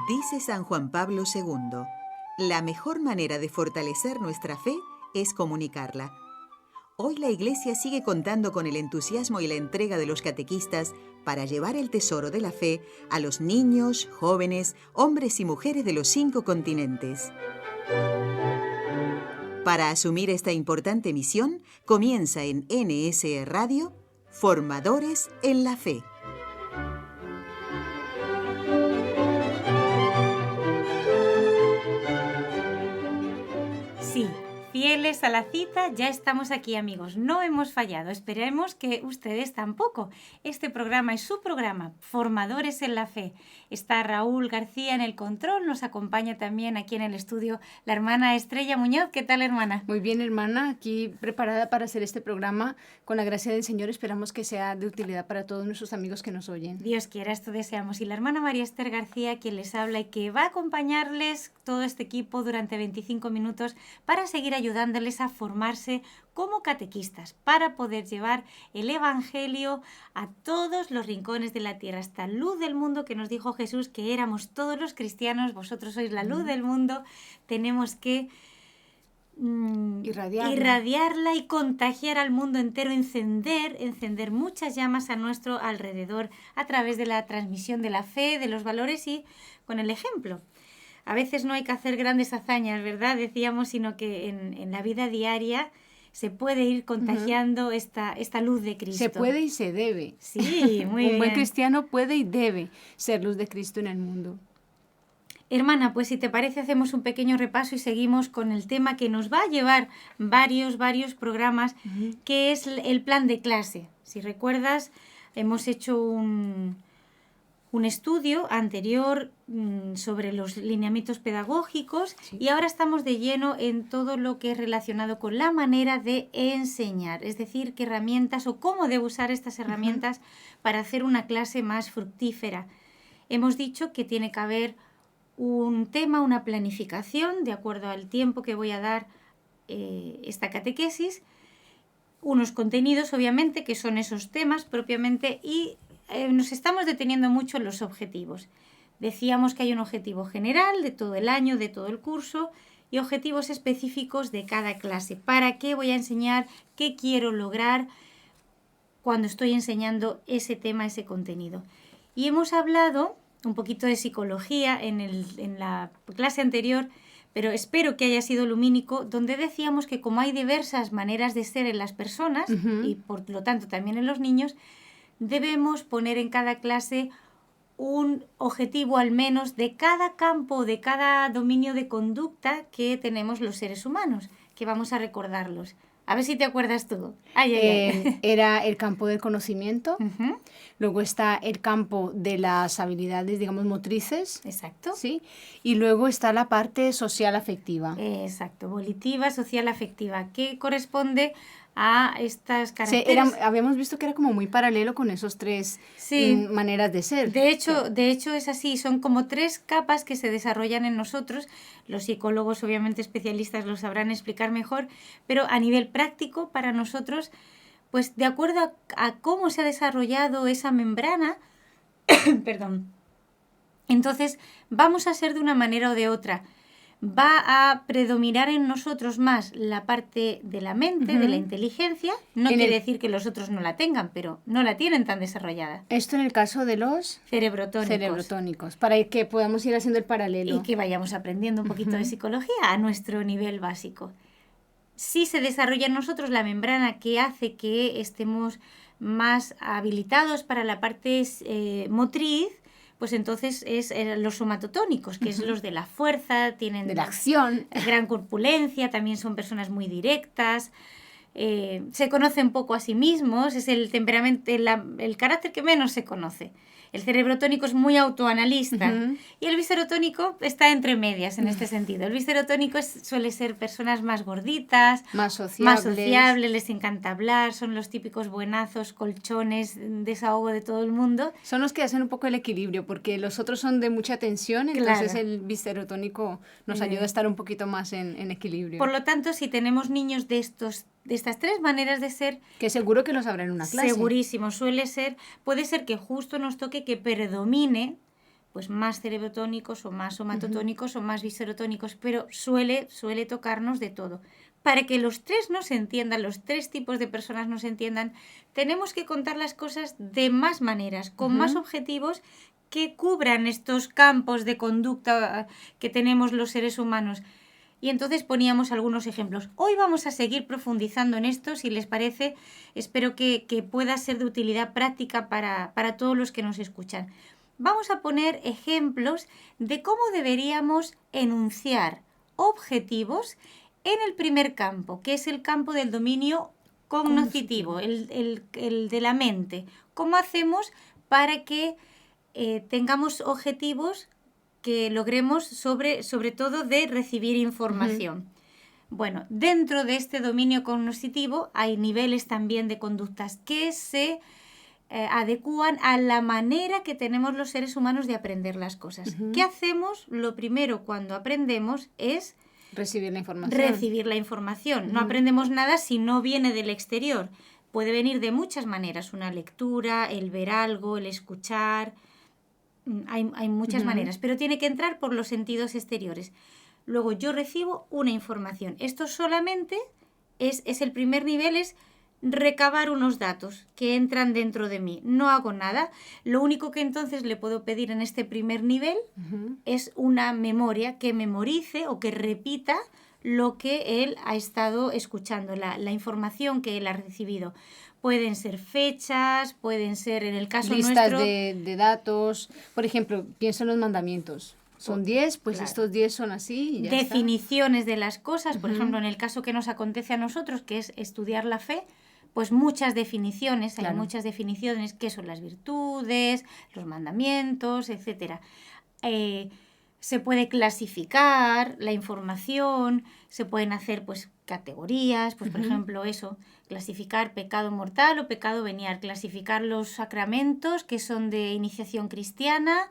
Dice San Juan Pablo II, la mejor manera de fortalecer nuestra fe es comunicarla. Hoy la Iglesia sigue contando con el entusiasmo y la entrega de los catequistas para llevar el tesoro de la fe a los niños, jóvenes, hombres y mujeres de los 5 continentes. Para asumir esta importante misión, comienza en NSE Radio, Formadores en la Fe. Sí, fieles a la cita, ya estamos aquí, amigos. No hemos fallado, esperemos que ustedes tampoco. Este programa es su programa, Formadores en la Fe. Está Raúl García en el control, nos acompaña también aquí en el estudio la hermana Estrella Muñoz. ¿Qué tal, hermana? Muy bien, hermana, aquí preparada para hacer este programa. Con la gracia del Señor esperamos que sea de utilidad para todos nuestros amigos que nos oyen. Dios quiera, esto deseamos. Y la hermana María Esther García, quien les habla y que va a acompañarles todo este equipo durante 25 minutos para seguir ayudándoles a formarse como catequistas, para poder llevar el Evangelio a todos los rincones de la tierra, esta luz del mundo que nos dijo Jesús que éramos todos los cristianos, vosotros sois la luz del mundo, tenemos que irradiarla y contagiar al mundo entero, encender muchas llamas a nuestro alrededor a través de la transmisión de la fe, de los valores y con el ejemplo. A veces no hay que hacer grandes hazañas, ¿verdad? Decíamos, sino que en la vida diaria se puede ir contagiando esta luz de Cristo. Se puede y se debe. Sí, muy bien. Un buen cristiano puede y debe ser luz de Cristo en el mundo. Hermana, pues si te parece hacemos un pequeño repaso y seguimos con el tema que nos va a llevar varios programas, que es el plan de clase. Si recuerdas, hemos hecho un estudio anterior sobre los lineamientos pedagógicos, sí. Y ahora estamos de lleno en todo lo que es relacionado con la manera de enseñar, es decir, qué herramientas o cómo debo usar estas herramientas para hacer una clase más fructífera. Hemos dicho que tiene que haber un tema, una planificación de acuerdo al tiempo que voy a dar esta catequesis, unos contenidos obviamente que son esos temas propiamente y nos estamos deteniendo mucho en los objetivos. Decíamos que hay un objetivo general de todo el año, de todo el curso y objetivos específicos de cada clase. ¿Para qué voy a enseñar? ¿Qué quiero lograr cuando estoy enseñando ese tema, ese contenido? Y hemos hablado un poquito de psicología en la clase anterior, pero espero que haya sido lumínico, donde decíamos que como hay diversas maneras de ser en las personas y por lo tanto también en los niños, debemos poner en cada clase un objetivo al menos de cada campo, de cada dominio de conducta que tenemos los seres humanos, que vamos a recordarlos. A ver si te acuerdas tú. Era el campo del conocimiento, luego está el campo de las habilidades, digamos, motrices. Exacto. ¿Sí? Y luego está la parte social afectiva. Exacto, volitiva, social afectiva, que corresponde a estas características. Sí, habíamos visto que era como muy paralelo con esos 3 maneras de ser. De hecho es así, son como 3 capas que se desarrollan en nosotros. Los psicólogos, obviamente especialistas, lo sabrán explicar mejor, pero a nivel práctico para nosotros, pues de acuerdo a cómo se ha desarrollado esa membrana, perdón, entonces vamos a ser de una manera o de otra. Va a predominar en nosotros más la parte de la mente, de la inteligencia. No quiere decir que los otros no la tengan, pero no la tienen tan desarrollada. Esto en el caso de los cerebrotónicos, para que podamos ir haciendo el paralelo. Y que vayamos aprendiendo un poquito de psicología a nuestro nivel básico. Sí se desarrolla en nosotros la membrana que hace que estemos más habilitados para la parte motriz, pues entonces es los somatotónicos, que es los de la fuerza, tienen de la acción, gran corpulencia, también son personas muy directas, se conocen poco a sí mismos, es el temperamento, el carácter que menos se conoce. El cerebrotónico es muy autoanalista y el viscerotónico está entre medias en este sentido. El viscerotónico suele ser personas más gorditas, más sociables, les encanta hablar, son los típicos buenazos, colchones, desahogo de todo el mundo. Son los que hacen un poco el equilibrio, porque los otros son de mucha tensión, entonces el viscerotónico nos ayuda a estar un poquito más en equilibrio. Por lo tanto, si tenemos niños de estas 3 maneras de ser, que seguro que los habrá en una clase. Segurísimo, puede ser que justo nos toque que predomine pues más cerebrotónicos o más somatotónicos o más viscerotónicos, pero suele tocarnos de todo. Para que los tres nos entiendan, los tres tipos de personas nos entiendan, tenemos que contar las cosas de más maneras, con más objetivos que cubran estos campos de conducta que tenemos los seres humanos. Y entonces poníamos algunos ejemplos. Hoy vamos a seguir profundizando en esto, si les parece. Espero que pueda ser de utilidad práctica para todos los que nos escuchan. Vamos a poner ejemplos de cómo deberíamos enunciar objetivos en el primer campo, que es el campo del dominio cognoscitivo, el de la mente. ¿Cómo hacemos para que tengamos objetivos que logremos sobre todo de recibir información? Bueno, dentro de este dominio cognoscitivo hay niveles también de conductas que se adecúan a la manera que tenemos los seres humanos de aprender las cosas. ¿Qué hacemos? Lo primero cuando aprendemos es recibir la información. No aprendemos nada si no viene del exterior. Puede venir de muchas maneras, una lectura, el ver algo, el escuchar. Hay muchas maneras, pero tiene que entrar por los sentidos exteriores. Luego yo recibo una información. Esto solamente es el primer nivel, es recabar unos datos que entran dentro de mí. No hago nada. Lo único que entonces le puedo pedir en este primer nivel es una memoria que memorice o que repita lo que él ha estado escuchando, la información que él ha recibido. Pueden ser fechas, pueden ser, en el caso listas nuestro... de datos. Por ejemplo, pienso en los mandamientos. Son 10, pues claro. Estos 10 son así y ya definiciones está. De las cosas, por ejemplo, en el caso que nos acontece a nosotros, que es estudiar la fe, pues muchas definiciones, claro. Hay muchas definiciones, qué son las virtudes, los mandamientos, etcétera. Se puede clasificar la información, se pueden hacer pues categorías, pues por ejemplo eso, clasificar pecado mortal o pecado venial, clasificar los sacramentos que son de iniciación cristiana,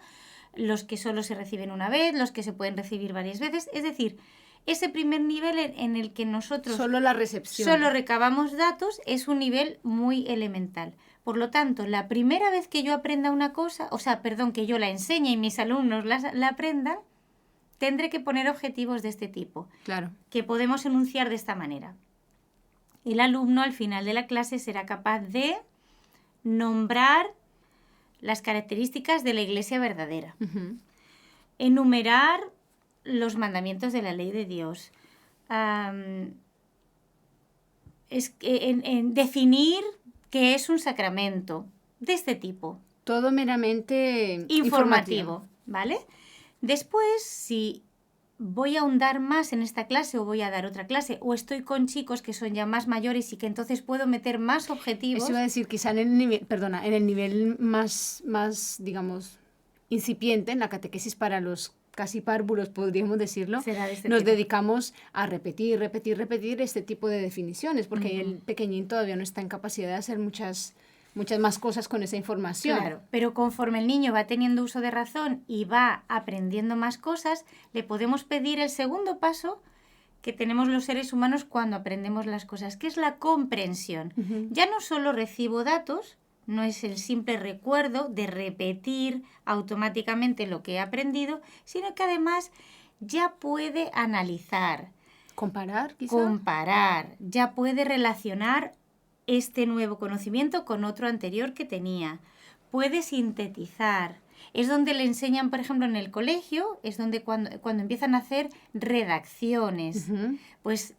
los que solo se reciben una vez, los que se pueden recibir varias veces, es decir, ese primer nivel en el que nosotros solo la recepción, solo recabamos datos es un nivel muy elemental. Por lo tanto, la primera vez que yo aprenda una cosa, que yo la enseñe y mis alumnos la aprendan, tendré que poner objetivos de este tipo, claro, que podemos enunciar de esta manera. El alumno al final de la clase será capaz de nombrar las características de la Iglesia verdadera, enumerar los mandamientos de la ley de Dios, definir qué es un sacramento, de este tipo. Todo meramente informativo, ¿vale? Después, si voy a ahondar más en esta clase o voy a dar otra clase, o estoy con chicos que son ya más mayores y que entonces puedo meter más objetivos... Eso iba a decir, quizá en el nivel más, digamos, incipiente, en la catequesis para los casi párvulos, podríamos decirlo, nos dedicamos a repetir este tipo de definiciones, porque el pequeñín todavía no está en capacidad de hacer muchas más cosas con esa información. Claro, pero conforme el niño va teniendo uso de razón y va aprendiendo más cosas, le podemos pedir el segundo paso que tenemos los seres humanos cuando aprendemos las cosas, que es la comprensión. Ya no solo recibo datos, no es el simple recuerdo de repetir automáticamente lo que he aprendido, sino que además ya puede analizar. ¿Comparar, quizá? Comparar, ya puede relacionar este nuevo conocimiento con otro anterior que tenía. Puede sintetizar. Es donde le enseñan, por ejemplo, en el colegio, es donde cuando empiezan a hacer redacciones, pues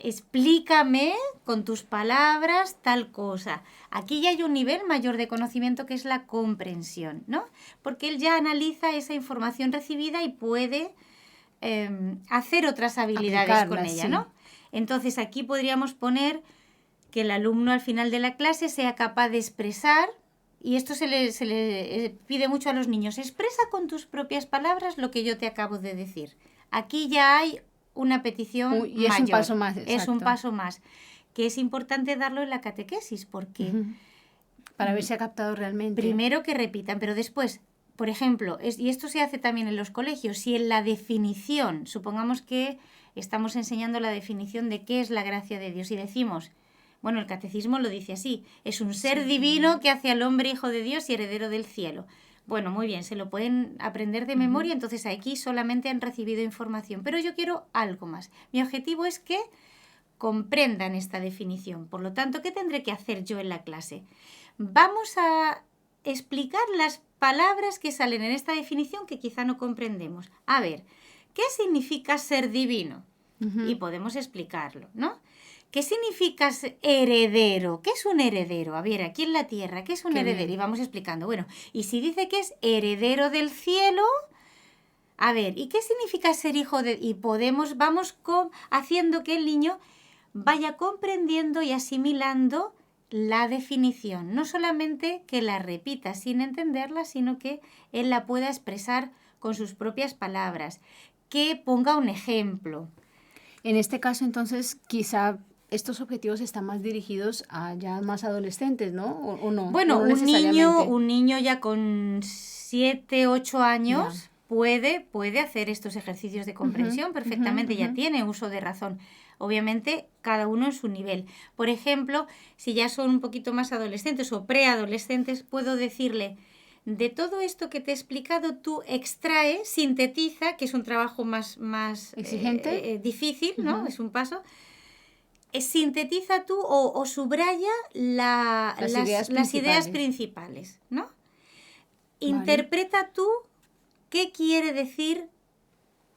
explícame con tus palabras tal cosa. Aquí ya hay un nivel mayor de conocimiento que es la comprensión, ¿no? Porque él ya analiza esa información recibida y puede hacer otras habilidades con ella, ¿no? Entonces aquí podríamos poner que el alumno al final de la clase sea capaz de expresar, y esto se le pide mucho a los niños, expresa con tus propias palabras lo que yo te acabo de decir. Aquí ya hay una petición y es mayor. Un paso más, exacto. Es un paso más, que es importante darlo en la catequesis, porque... Para ver si ha captado realmente. Primero que repitan, pero después, por ejemplo, y esto se hace también en los colegios, si en la definición, supongamos que estamos enseñando la definición de qué es la gracia de Dios y decimos, bueno, el catecismo lo dice así, es un ser divino que hace al hombre hijo de Dios y heredero del cielo. Bueno, muy bien, se lo pueden aprender de memoria, entonces aquí solamente han recibido información. Pero yo quiero algo más. Mi objetivo es que comprendan esta definición. Por lo tanto, ¿qué tendré que hacer yo en la clase? Vamos a explicar las palabras que salen en esta definición que quizá no comprendemos. A ver, ¿qué significa ser divino? Y podemos explicarlo, ¿no? ¿Qué significa heredero? ¿Qué es un heredero? A ver, aquí en la tierra, ¿qué es un heredero? Y vamos explicando. Bueno, y si dice que es heredero del cielo, a ver, ¿y qué significa ser hijo de...? Y vamos haciendo que el niño vaya comprendiendo y asimilando la definición. No solamente que la repita sin entenderla, sino que él la pueda expresar con sus propias palabras. Que ponga un ejemplo. En este caso, entonces, quizá estos objetivos están más dirigidos a ya más adolescentes, ¿no? ¿O no? Bueno, ¿O no un niño ya con 7, 8 años puede hacer estos ejercicios de comprensión perfectamente, ya tiene uso de razón. Obviamente, cada uno en su nivel. Por ejemplo, si ya son un poquito más adolescentes o preadolescentes, puedo decirle, de todo esto que te he explicado, tú extrae, sintetiza, que es un trabajo más exigente, difícil, ¿no? Es un paso. Sintetiza tú o subraya las ideas principales, ¿no? Vale. Interpreta tú qué quiere decir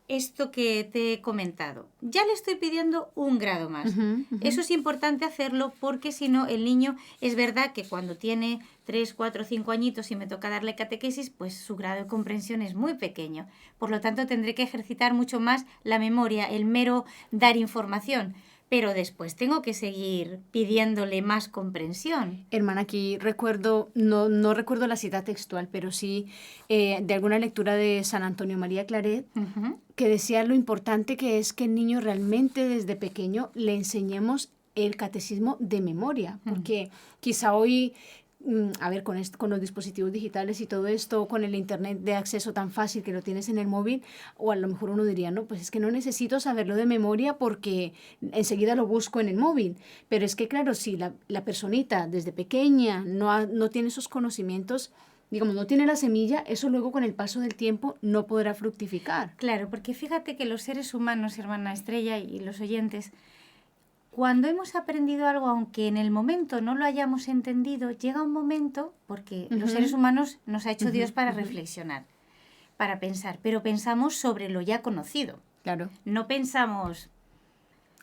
esto que te he comentado. Ya le estoy pidiendo un grado más. Eso es importante hacerlo porque si no, el niño, es verdad que cuando tiene 3, 4, 5 añitos y me toca darle catequesis, pues su grado de comprensión es muy pequeño. Por lo tanto, tendré que ejercitar mucho más la memoria, el mero dar información. Pero después tengo que seguir pidiéndole más comprensión. Hermana, aquí recuerdo, no recuerdo la cita textual, pero sí de alguna lectura de San Antonio María Claret, que decía lo importante que es que el niño realmente desde pequeño le enseñemos el catecismo de memoria, porque quizá hoy... A ver, con los dispositivos digitales y todo esto, con el internet de acceso tan fácil que lo tienes en el móvil, o a lo mejor uno diría, no, pues es que no necesito saberlo de memoria porque enseguida lo busco en el móvil. Pero es que, claro, si la personita desde pequeña no tiene esos conocimientos, digamos, no tiene la semilla, eso luego con el paso del tiempo no podrá fructificar. Claro, porque fíjate que los seres humanos, hermana Estrella y los oyentes, cuando hemos aprendido algo, aunque en el momento no lo hayamos entendido, llega un momento, porque los seres humanos nos ha hecho Dios para reflexionar, para pensar, pero pensamos sobre lo ya conocido. Claro. No pensamos...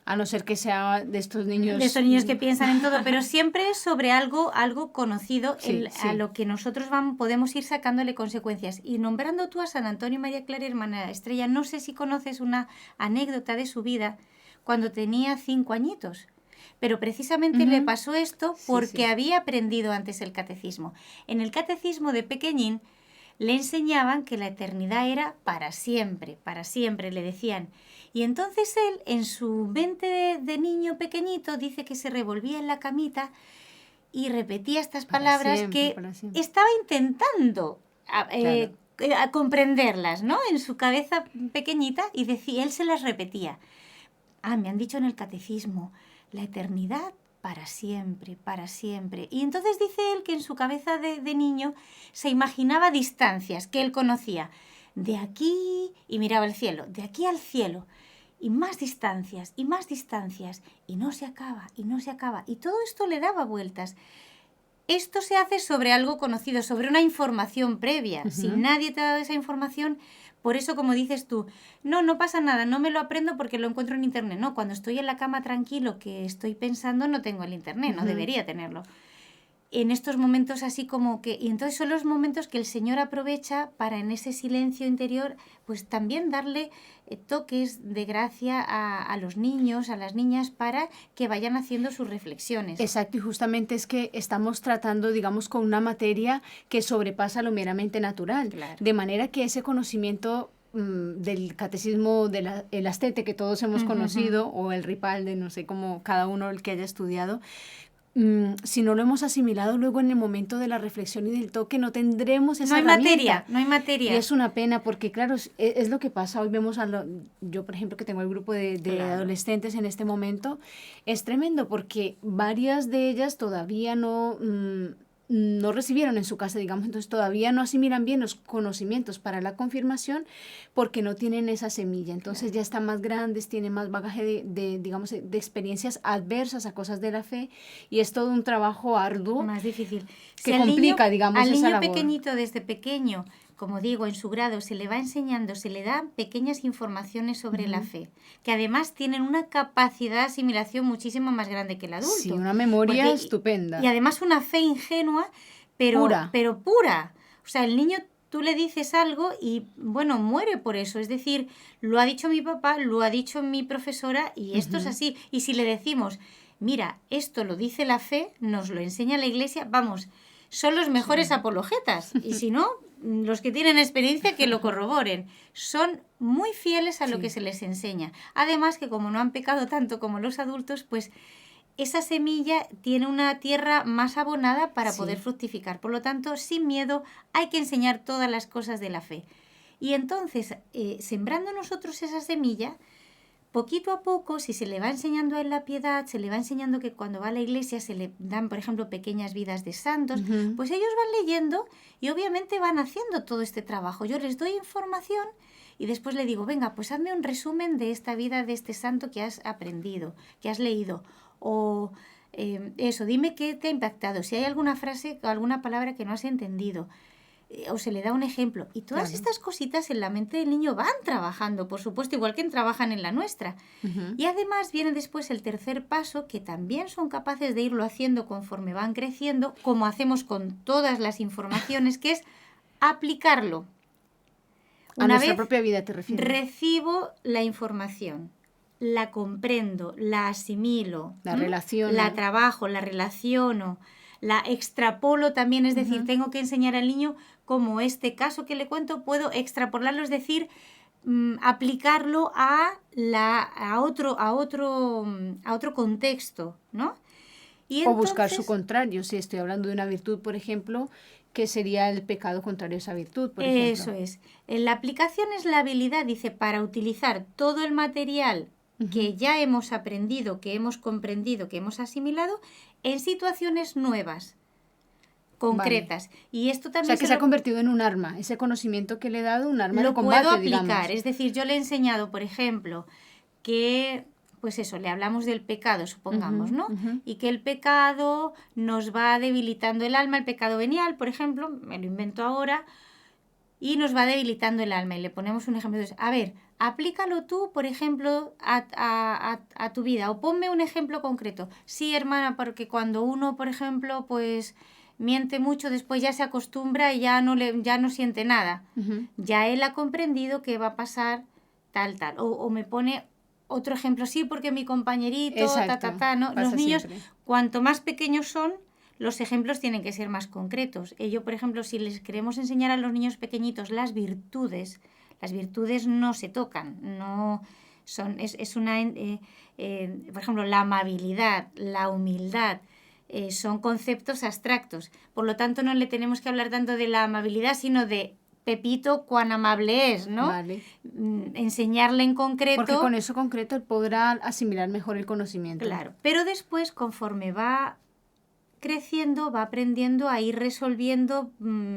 A no ser que sea de estos niños... De estos niños que piensan en todo, pero siempre es sobre algo conocido, a lo que nosotros podemos ir sacándole consecuencias. Y nombrando tú a San Antonio María Claret, hermana Estrella, no sé si conoces una anécdota de su vida cuando tenía 5 añitos. Pero precisamente le pasó esto porque había aprendido antes el catecismo. En el catecismo de pequeñín le enseñaban que la eternidad era para siempre, le decían. Y entonces él, en su mente de niño pequeñito, dice que se revolvía en la camita y repetía estas palabras que estaba intentando a comprenderlas, ¿no? En su cabeza pequeñita, y decía, él se las repetía. Me han dicho en el catecismo, la eternidad para siempre, para siempre. Y entonces dice él que en su cabeza de niño se imaginaba distancias que él conocía. De aquí, y miraba el cielo, de aquí al cielo. Y más distancias, y más distancias. Y no se acaba, y no se acaba. Y todo esto le daba vueltas. Esto se hace sobre algo conocido, sobre una información previa. Si nadie te ha dado esa información... Por eso, como dices tú, no pasa nada, no me lo aprendo porque lo encuentro en internet. No, cuando estoy en la cama tranquilo, que estoy pensando, no tengo el internet, no debería tenerlo. En estos momentos así como que... Y entonces son los momentos que el Señor aprovecha para en ese silencio interior, pues también darle toques de gracia a los niños, a las niñas, para que vayan haciendo sus reflexiones. Exacto, y justamente es que estamos tratando, digamos, con una materia que sobrepasa lo meramente natural. Claro. De manera que ese conocimiento del catecismo, el astete que todos hemos conocido, o el ripalde, no sé cómo cada uno el que haya estudiado, si no lo hemos asimilado luego en el momento de la reflexión y del toque, no tendremos esa herramienta. No hay materia. Y es una pena porque, claro, es lo que pasa. Hoy vemos yo, por ejemplo, que tengo el grupo de adolescentes en este momento, es tremendo porque varias de ellas todavía no no recibieron en su casa, digamos, entonces todavía no asimilan bien los conocimientos para la confirmación porque no tienen esa semilla. Entonces ya están más grandes, tienen más bagaje digamos, de experiencias adversas a cosas de la fe, y es todo un trabajo arduo. Más difícil. Que complica, digamos, al esa niño labor. Pequeñito, desde pequeño, como digo, en su grado, se le va enseñando, se le dan pequeñas informaciones sobre la fe, que además tienen una capacidad de asimilación muchísimo más grande que el adulto. Sí, una memoria estupenda. Y además una fe ingenua, pero pura. O sea, el niño, tú le dices algo y, bueno, muere por eso. Es decir, lo ha dicho mi papá, lo ha dicho mi profesora y esto es así. Y si le decimos, mira, esto lo dice la fe, nos lo enseña la Iglesia, vamos, son los mejores apologetas. Y si no, los que tienen experiencia que lo corroboren. Son muy fieles a lo que se les enseña. Además que como no han pecado tanto como los adultos, pues esa semilla tiene una tierra más abonada para poder fructificar. Por lo tanto, sin miedo, hay que enseñar todas las cosas de la fe. Y entonces, sembrando nosotros esa semilla, poquito a poco, si se le va enseñando a él la piedad, se le va enseñando que cuando va a la iglesia se le dan, por ejemplo, pequeñas vidas de santos, pues ellos van leyendo y obviamente van haciendo todo este trabajo. Yo les doy información y después le digo, venga, pues hazme un resumen de esta vida de este santo que has aprendido, que has leído. O eso, dime qué te ha impactado, si hay alguna frase o alguna palabra que no has entendido. O se le da un ejemplo. Y todas estas cositas en la mente del niño van trabajando, por supuesto, igual que trabajan en la nuestra. Y además viene después el tercer paso, que también son capaces de irlo haciendo conforme van creciendo, como hacemos con todas las informaciones, que es aplicarlo. A nuestra propia vida, te refieres. Recibo la información, la comprendo, la asimilo, la relaciono, la trabajo, la relaciono, la extrapolo también, es decir, tengo que enseñar al niño como este caso que le cuento, puedo extrapolarlo, es decir, aplicarlo a otro contexto, ¿no? Y o buscar su contrario, si estoy hablando de una virtud, por ejemplo, que sería el pecado contrario a esa virtud, por ejemplo. Eso es. La aplicación es la habilidad, dice, para utilizar todo el material que ya hemos aprendido, que hemos comprendido, que hemos asimilado, en situaciones nuevas, concretas. Y esto también se ha convertido en un arma, ese conocimiento que le he dado, un arma de combate, lo puedo aplicar, digamos. Es decir, yo le he enseñado, por ejemplo, que, pues eso, le hablamos del pecado, supongamos, ¿no? Y que el pecado nos va debilitando el alma, el pecado venial, por ejemplo, me lo invento ahora, y nos va debilitando el alma. Y le ponemos un ejemplo. Entonces, a ver, aplícalo tú, por ejemplo, a tu vida. O ponme un ejemplo concreto. Sí, hermana, porque cuando uno, por ejemplo, pues miente mucho, después ya se acostumbra y ya no siente nada. Ya él ha comprendido que va a pasar tal. O me pone otro ejemplo. Sí, porque mi compañerito, ¿no? Los niños, cuanto más pequeños son, los ejemplos tienen que ser más concretos. Yo, por ejemplo, si les queremos enseñar a los niños pequeñitos las virtudes no se tocan, no son, por ejemplo, la amabilidad, la humildad, son conceptos abstractos. Por lo tanto, no le tenemos que hablar tanto de la amabilidad, sino de Pepito, cuán amable es, ¿no? Vale. Enseñarle en concreto. Porque con eso concreto él podrá asimilar mejor el conocimiento. Claro, pero después, conforme va creciendo, va aprendiendo a ir resolviendo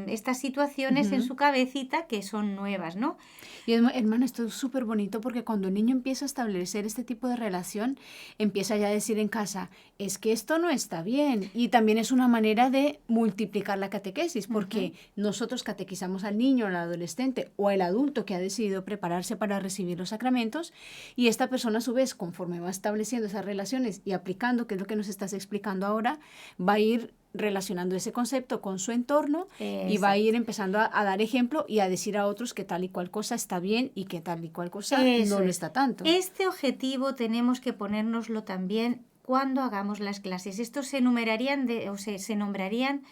estas situaciones en su cabecita que son nuevas, ¿no? Y hermana, esto es súper bonito porque cuando el niño empieza a establecer este tipo de relación, empieza ya a decir en casa, es que esto no está bien. Y también es una manera de multiplicar la catequesis, porque nosotros catequizamos al niño, al adolescente o al adulto que ha decidido prepararse para recibir los sacramentos, y esta persona a su vez, conforme va estableciendo esas relaciones y aplicando, que es lo que nos estás explicando ahora, va a ir relacionando ese concepto con su entorno. Exacto. Y va a ir empezando a dar ejemplo y a decir a otros que tal y cual cosa está bien y que tal y cual cosa no lo está tanto. Este objetivo tenemos que ponérnoslo también cuando hagamos las clases. Estos se numerarían se nombrarían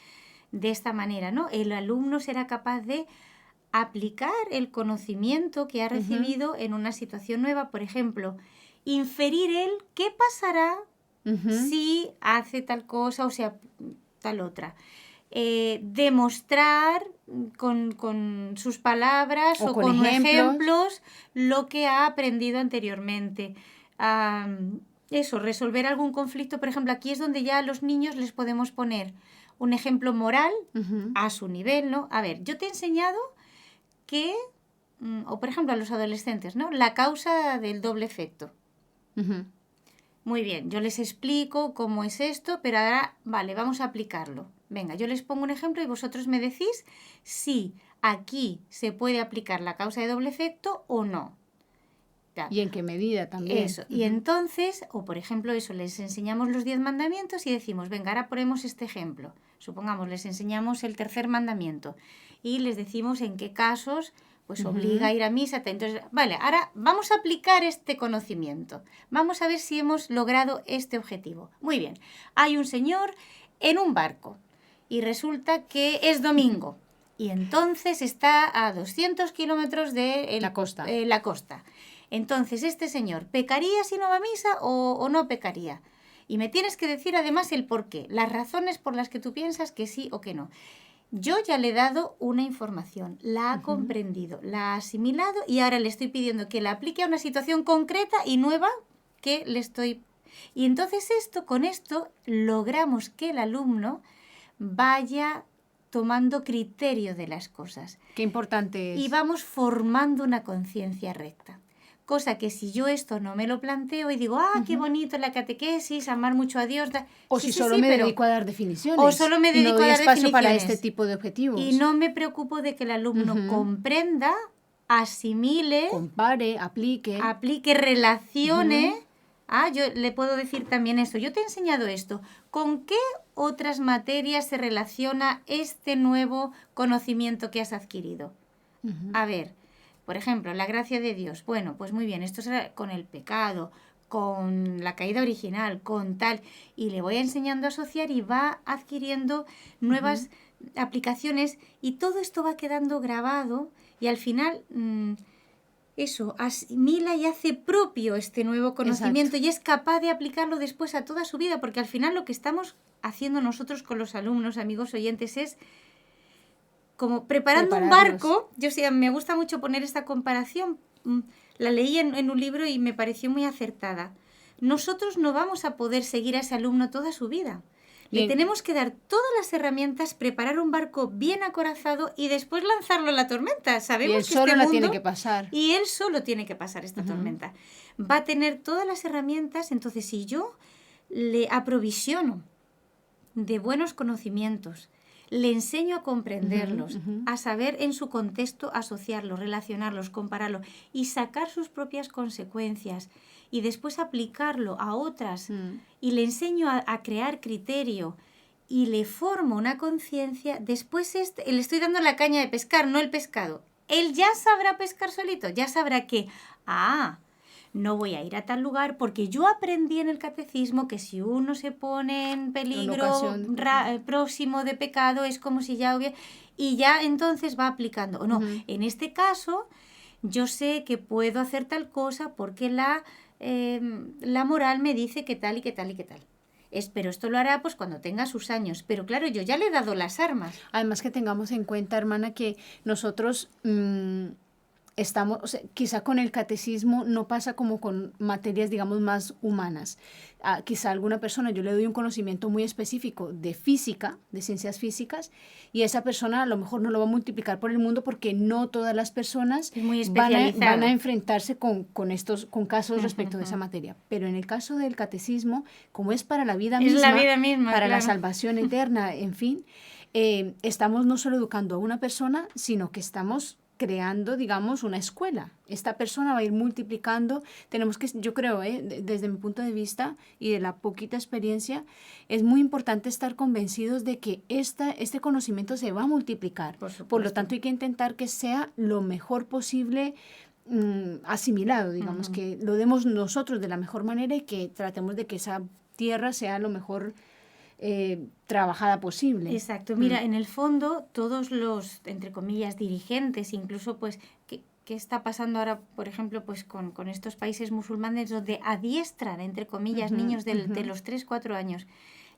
de esta manera, ¿no? El alumno será capaz de aplicar el conocimiento que ha recibido en una situación nueva. Por ejemplo, inferir qué pasará si hace tal cosa o sea tal otra. Demostrar con sus palabras o con ejemplos lo que ha aprendido anteriormente. Resolver algún conflicto. Por ejemplo, aquí es donde ya a los niños les podemos poner un ejemplo moral a su nivel, ¿no? A ver, yo te he enseñado que, o por ejemplo a los adolescentes, ¿no? La causa del doble efecto. Muy bien, yo les explico cómo es esto, pero ahora, vale, vamos a aplicarlo. Venga, yo les pongo un ejemplo y vosotros me decís si aquí se puede aplicar la causa de doble efecto o no. ¿Y en qué medida también? Eso. Y entonces, o por ejemplo eso, les enseñamos los 10 mandamientos y decimos, venga, ahora ponemos este ejemplo. Supongamos, les enseñamos el tercer mandamiento y les decimos en qué casos pues obliga a ir a misa. Entonces, vale, ahora vamos a aplicar este conocimiento. Vamos a ver si hemos logrado este objetivo. Muy bien, hay un señor en un barco y resulta que es domingo y entonces está a 200 kilómetros de la costa. La costa. Entonces, este señor, ¿pecaría si no va a misa o no pecaría? Y me tienes que decir además el por qué, las razones por las que tú piensas que sí o que no. Yo ya le he dado una información, la ha comprendido, la ha asimilado y ahora le estoy pidiendo que la aplique a una situación concreta y nueva que le estoy... Y entonces con esto logramos que el alumno vaya tomando criterio de las cosas. Qué importante es. Y vamos formando una conciencia recta. Cosa que si yo esto no me lo planteo y digo, qué bonito la catequesis, amar mucho a Dios. O si solo me dedico a dar definiciones. O solo me dedico a dar espacio definiciones. Para este tipo de objetivos. Y no me preocupo de que el alumno comprenda, asimile, compare, aplique, relacione. Yo le puedo decir también esto. Yo te he enseñado esto. ¿Con qué otras materias se relaciona este nuevo conocimiento que has adquirido? A ver, por ejemplo, la gracia de Dios. Bueno, pues muy bien, esto será con el pecado, con la caída original, con tal. Y le voy enseñando a asociar y va adquiriendo nuevas aplicaciones y todo esto va quedando grabado y al final... asimila y hace propio este nuevo conocimiento. Exacto. Y es capaz de aplicarlo después a toda su vida, porque al final lo que estamos haciendo nosotros con los alumnos, amigos oyentes, es como preparando un barco. Me gusta mucho poner esta comparación, la leí en un libro y me pareció muy acertada. Nosotros no vamos a poder seguir a ese alumno toda su vida. Le tenemos que dar todas las herramientas, preparar un barco bien acorazado y después lanzarlo a la tormenta. Sabemos y él que solo este la mundo, tiene que pasar. Y él solo tiene que pasar esta tormenta. Va a tener todas las herramientas, entonces si yo le aprovisiono de buenos conocimientos, le enseño a comprenderlos, a saber en su contexto asociarlos, relacionarlos, compararlos y sacar sus propias consecuencias y después aplicarlo a otras y le enseño a crear criterio y le formo una conciencia, después le estoy dando la caña de pescar, no el pescado. Él ya sabrá pescar solito, ya sabrá que, no voy a ir a tal lugar porque yo aprendí en el catecismo que si uno se pone en peligro próximo de pecado es como si ya hubiera... Y ya entonces va aplicando. O no, en este caso yo sé que puedo hacer tal cosa porque la moral me dice que tal y que tal y que tal. Pero esto lo hará pues cuando tenga sus años. Pero claro, yo ya le he dado las armas. Además que tengamos en cuenta, hermana, que nosotros... quizá con el catecismo no pasa como con materias, digamos, más humanas. Quizá a alguna persona yo le doy un conocimiento muy específico de física, de ciencias físicas, y esa persona a lo mejor no lo va a multiplicar por el mundo porque no todas las personas van a enfrentarse con casos respecto de esa materia. Pero en el caso del catecismo, como es para la vida misma, para la salvación eterna, en fin, estamos no solo educando a una persona, sino que estamos creando, digamos, una escuela. Esta persona va a ir multiplicando. Tenemos que, yo creo, desde mi punto de vista y de la poquita experiencia, es muy importante estar convencidos de que este conocimiento se va a multiplicar. Por lo tanto, hay que intentar que sea lo mejor posible asimilado, digamos, que lo demos nosotros de la mejor manera y que tratemos de que esa tierra sea lo mejor trabajada posible. Exacto. Mira, en el fondo, todos los, entre comillas, dirigentes, incluso, pues, ¿qué está pasando ahora, por ejemplo, pues con estos países musulmanes donde adiestran, entre comillas, niños de los 3, 4 años?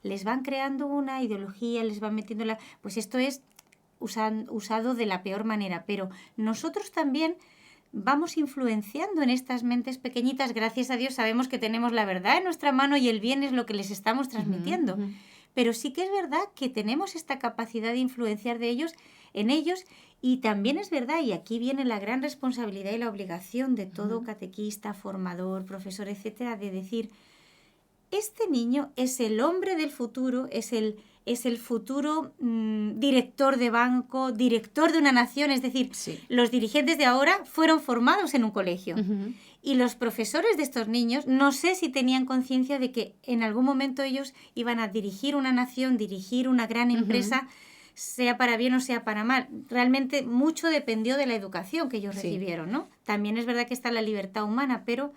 Les van creando una ideología, les van metiendo pues esto es usado de la peor manera, pero nosotros también vamos influenciando en estas mentes pequeñitas. Gracias a Dios sabemos que tenemos la verdad en nuestra mano y el bien es lo que les estamos transmitiendo. pero sí que es verdad que tenemos esta capacidad de influenciar en ellos, y también es verdad, y aquí viene la gran responsabilidad y la obligación de todo catequista, formador, profesor, etcétera, de decir, este niño es el hombre del futuro, es el futuro director de banco, director de una nación, es decir, los dirigentes de ahora fueron formados en un colegio. Y los profesores de estos niños, no sé si tenían conciencia de que en algún momento ellos iban a dirigir una nación, dirigir una gran empresa, sea para bien o sea para mal. Realmente mucho dependió de la educación que ellos recibieron, ¿no? También es verdad que está la libertad humana, pero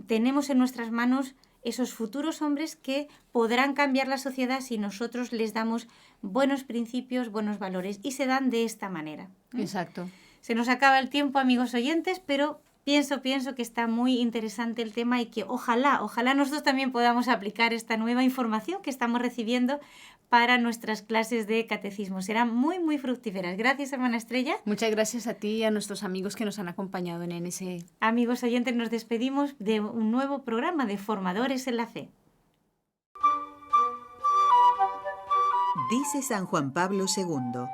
tenemos en nuestras manos esos futuros hombres que podrán cambiar la sociedad si nosotros les damos buenos principios, buenos valores, y se dan de esta manera. Exacto. Se nos acaba el tiempo, amigos oyentes, pero pienso que está muy interesante el tema y que ojalá nosotros también podamos aplicar esta nueva información que estamos recibiendo para nuestras clases de catecismo. Serán muy, muy fructíferas. Gracias, hermana Estrella. Muchas gracias a ti y a nuestros amigos que nos han acompañado en NSE. Amigos oyentes, nos despedimos de un nuevo programa de Formadores en la Fe. Dice San Juan Pablo II,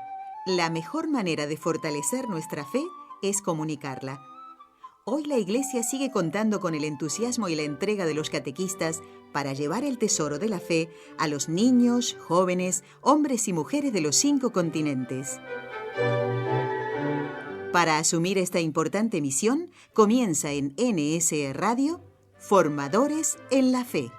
la mejor manera de fortalecer nuestra fe es comunicarla. Hoy la Iglesia sigue contando con el entusiasmo y la entrega de los catequistas para llevar el tesoro de la fe a los niños, jóvenes, hombres y mujeres de los 5 continentes. Para asumir esta importante misión, comienza en NSE Radio, Formadores en la Fe.